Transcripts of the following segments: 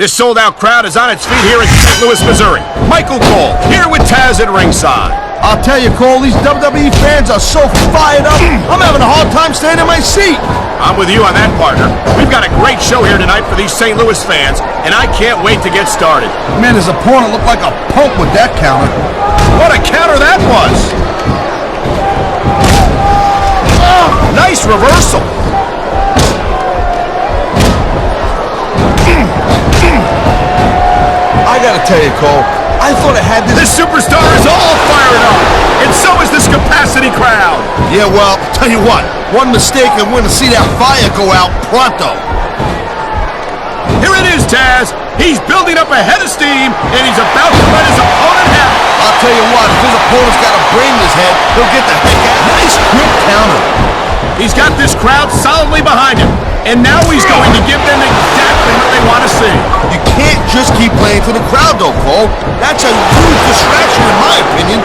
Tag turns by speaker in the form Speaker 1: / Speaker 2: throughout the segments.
Speaker 1: This sold-out crowd is on its feet here in St. Louis, Missouri. Michael Cole, here with Taz at ringside.
Speaker 2: I'll tell you, Cole, these WWE fans are so fired up, I'm having a hard time staying in my seat.
Speaker 1: I'm with you on that, partner. We've got a great show here tonight for these St. Louis fans, and I can't wait to get started.
Speaker 2: Man, his opponent looked like a punk with that counter.
Speaker 1: What a counter that was! Nice reversal.
Speaker 2: I gotta tell you, Cole, I thought I had this...
Speaker 1: This superstar is all fired up, and so is this capacity crowd.
Speaker 2: Yeah, well, tell you what, one mistake and we're gonna see that fire go out pronto.
Speaker 1: Here it is, Taz. He's building up a head of steam, and he's about to let his opponent have it.
Speaker 2: I'll tell you what, if his opponent's got a brain in his head, he'll get the heck out. Nice quick counter.
Speaker 1: He's got this crowd solidly behind him, and now he's going to give them exactly what they want to see.
Speaker 2: You can't just keep playing to the crowd, though, Cole. That's a huge distraction, in my opinion.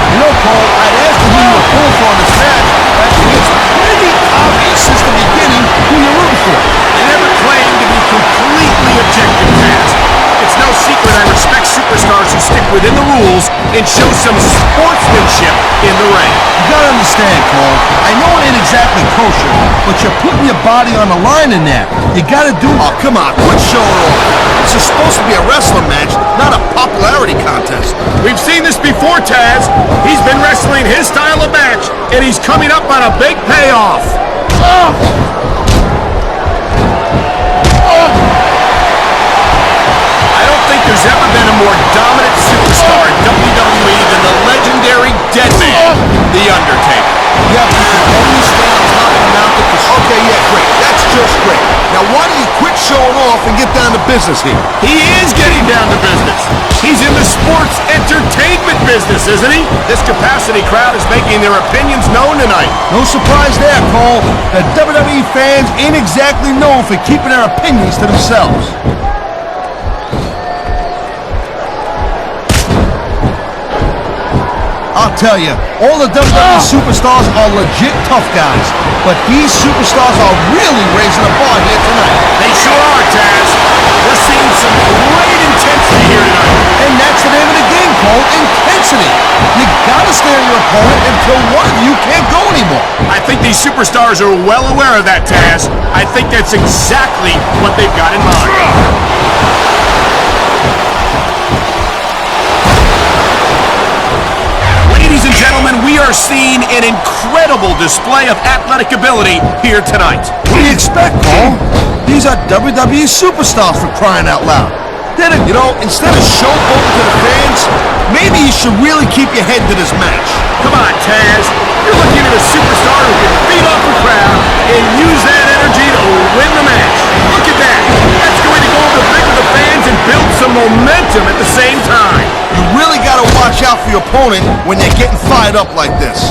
Speaker 2: You know, Cole, I'd asked you who you were pulling for in this match. Actually, it's pretty obvious since the beginning who you're rooting for.
Speaker 1: I never claimed to be completely objective, Taz. It's no secret I respect superstars who stick within the rules and show some sportsmanship in the ring.
Speaker 2: You gotta understand, Cole. I know it ain't exactly kosher, but you're putting your body on the line in that. You gotta do... Oh, come on, quit showing off. This is supposed to be a wrestling match, not a popularity contest.
Speaker 1: We've seen this before, Taz. He's been wrestling his style of match, and he's coming up on a big payoff. There's ever been a more dominant superstar in WWE than the legendary Deadman, The Undertaker.
Speaker 2: Yeah, but you can only stay on top of the mountain for... Okay, yeah, great. That's just great. Now, why don't you quit showing off and get down to business here?
Speaker 1: He is getting down to business. He's in the sports entertainment business, isn't he? This capacity crowd is making their opinions known tonight.
Speaker 2: No surprise there, Cole. The WWE fans ain't exactly known for keeping their opinions to themselves. I'll tell you, all the WWE superstars are legit tough guys, but these superstars are really raising the bar here tonight.
Speaker 1: They sure are, Taz. We're seeing some great intensity here tonight.
Speaker 2: And that's the name of the game, Cole, intensity. You gotta stay on your opponent until one of you can't go anymore.
Speaker 1: I think these superstars are well aware of that, Taz. I think that's exactly what they've got in mind. Ladies and gentlemen, we are seeing an incredible display of athletic ability here tonight.
Speaker 2: What do you expect, Cole? These are WWE superstars, for crying out loud. You know, instead of showboating to the fans, maybe you should really keep your head to this match.
Speaker 1: Come on, Taz. You're looking at a superstar who can feed off the crowd and use that energy to win the match. Look at that. That's going to go over big with the fans and build some momentum at the same time.
Speaker 2: You really got to watch out for your opponent when they're getting fired up like this.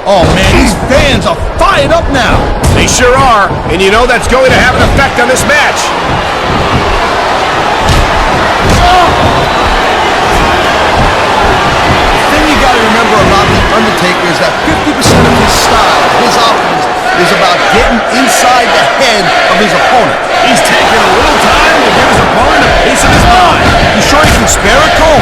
Speaker 2: Oh, man, these fans are fired up now.
Speaker 1: They sure are, and you know that's going to have an effect on this match.
Speaker 2: The thing you got to remember about The Undertaker is that 50% of his style, his offense, is about getting inside the head of his opponent.
Speaker 1: He's taking a little time to give his opponent a piece of his mind.
Speaker 2: You sure you can spare it, Cole?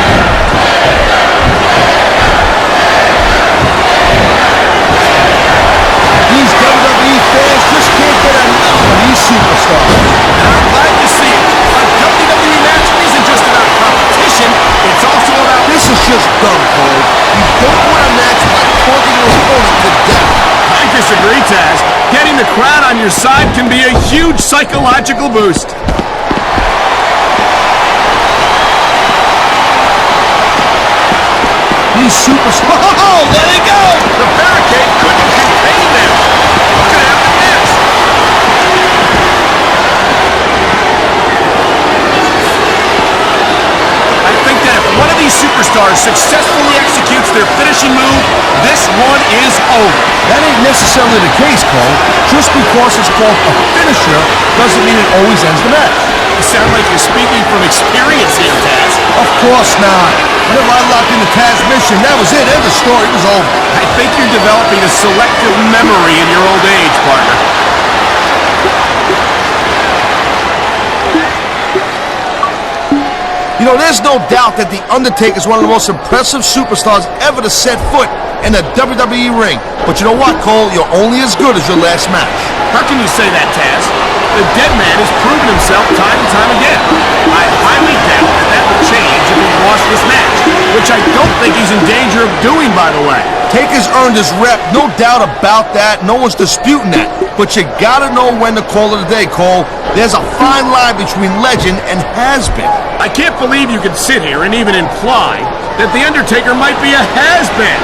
Speaker 2: These WWE fans just can't get enough of these superstars.
Speaker 1: And I'm glad to see it. A WWE match isn't just about competition, it's also about...
Speaker 2: This is just dumb, Cole. You don't win a match by talking your opponent to death.
Speaker 1: I disagree, Taz. Getting the crowd on your side can be a huge psychological boost.
Speaker 2: These superstars... Oh, there they go!
Speaker 1: The barricade couldn't contain them. What could happen next? I think that if one of these superstars successfully executes their finishing move, this one is over.
Speaker 2: That ain't necessarily the case, Cole. Just because it's called a finisher doesn't mean it always ends the match.
Speaker 1: You sound like you're speaking from experience here, Taz.
Speaker 2: Of course not. Whenever I locked into Taz's mission, that was it. End of story. It was over.
Speaker 1: I think you're developing a selective memory in your old age, partner.
Speaker 2: You know, there's no doubt that The Undertaker is one of the most impressive superstars ever to set foot in a WWE ring. But you know what, Cole? You're only as good as your last match.
Speaker 1: How can you say that, Taz? The dead man has proven himself time and time again. I highly doubt that will change if he lost this match, which I don't think he's in danger of doing, by the way.
Speaker 2: Taker's earned his rep, no doubt about that. No one's disputing that. But you gotta know when to call it a day, Cole. There's a fine line between legend and has-been.
Speaker 1: I can't believe you could sit here and even imply that The Undertaker might be a has-been.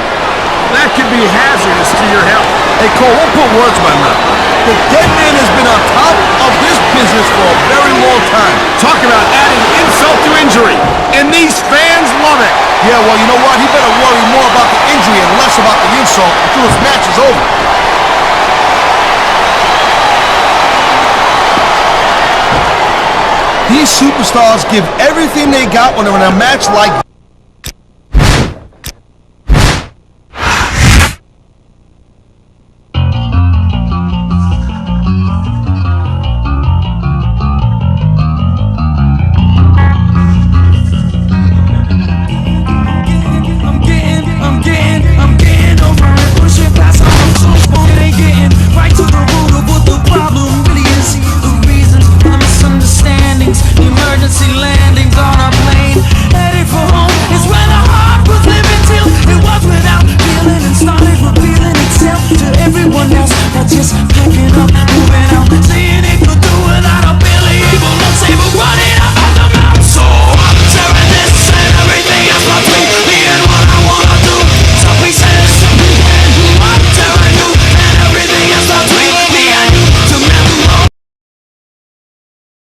Speaker 1: That could be hazardous to your health.
Speaker 2: Hey, Cole, don't put words in my mouth. The dead man has been on top of this business for a very long time.
Speaker 1: Talk about adding insult to injury, and these fans love it.
Speaker 2: Yeah, well, you know what? He better worry more about the injury and less about the insult until his match is over. These superstars give everything they got when they're in a match like